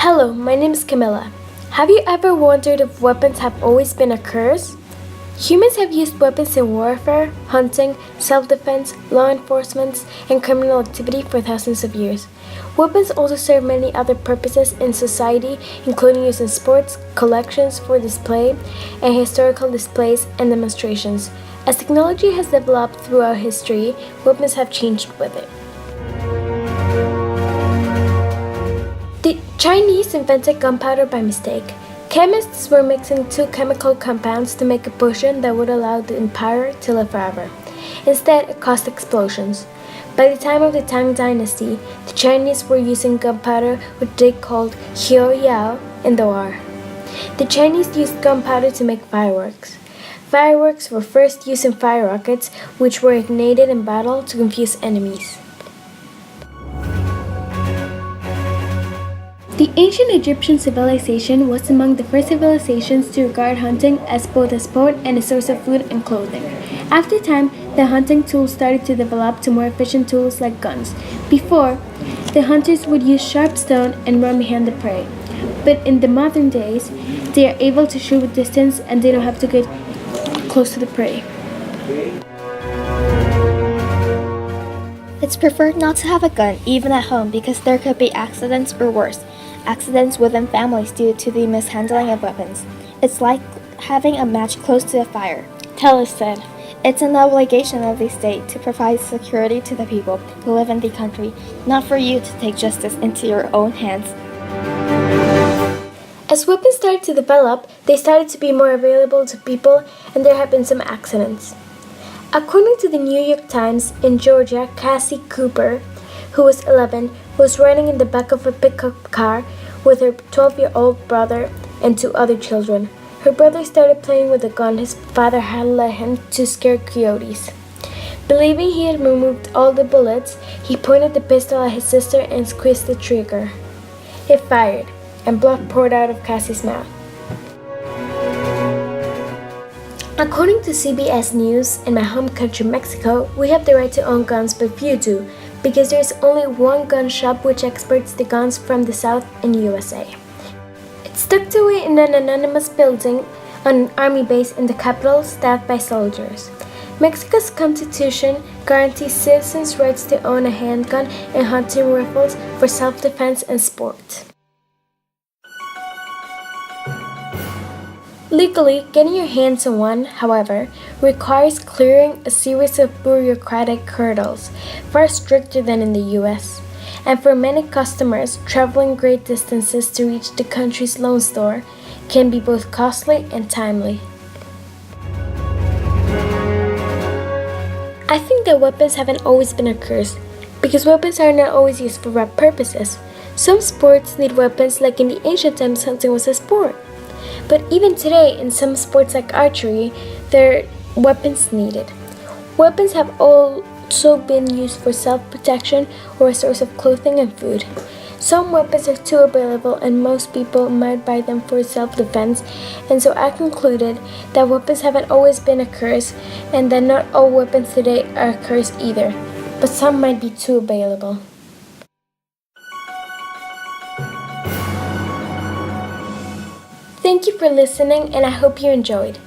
Hello, my name is Camila. Have you ever wondered if weapons have always been a curse? Humans have used weapons in warfare, hunting, self-defense, law enforcement, and criminal activity for thousands of years. Weapons also serve many other purposes in society, including use in sports, collections for display, and historical displays and demonstrations. As technology has developed throughout history, weapons have changed with it. The Chinese invented gunpowder by mistake. Chemists were mixing two chemical compounds to make a potion that would allow the empire to live forever. Instead, it caused explosions. By the time of the Tang Dynasty, the Chinese were using gunpowder, which they called Hiao Yao, in the war. The Chinese used gunpowder to make fireworks. Fireworks were first used in fire rockets, which were ignited in battle to confuse enemies. The ancient Egyptian civilization was among the first civilizations to regard hunting as both a sport and a source of food and clothing. After time, the hunting tools started to develop to more efficient tools like guns. Before, the hunters would use sharp stone and run behind the prey. But in the modern days, they are able to shoot with distance and they don't have to get close to the prey. It's preferred not to have a gun even at home because there could be accidents or worse, accidents within families due to the mishandling of weapons. It's like having a match close to a fire. Teller said, It's an obligation of the state to provide security to the people who live in the country, not for you to take justice into your own hands. As weapons started to develop, they started to be more available to people, and there have been some accidents. According to the New York Times, in Georgia, Cassie Cooper, who was 11, was riding in the back of a pickup car with her 12-year-old brother and two other children. Her brother started playing with a gun his father had lent him to scare coyotes. Believing he had removed all the bullets, he pointed the pistol at his sister and squeezed the trigger. It fired, and blood poured out of Cassie's mouth. According to CBS News, in my home country Mexico, we have the right to own guns, but few do, because there is only one gun shop which exports the guns from the South in USA. It's tucked away in an anonymous building on an army base in the capital, staffed by soldiers. Mexico's constitution guarantees citizens' rights to own a handgun and hunting rifles for self-defense and sport. Legally, getting your hands on one, however, requires clearing a series of bureaucratic hurdles, far stricter than in the US. And for many customers, traveling great distances to reach the country's loan store can be both costly and timely. I think that weapons haven't always been a curse, because weapons are not always used for right purposes. Some sports need weapons, like in the ancient times hunting was a sport. But even today, in some sports like archery, there are weapons needed. Weapons have also been used for self-protection or a source of clothing and food. Some weapons are too available and most people might buy them for self-defense, and so I concluded that weapons haven't always been a curse and that not all weapons today are a curse either, but some might be too available. Thank you for listening, and I hope you enjoyed.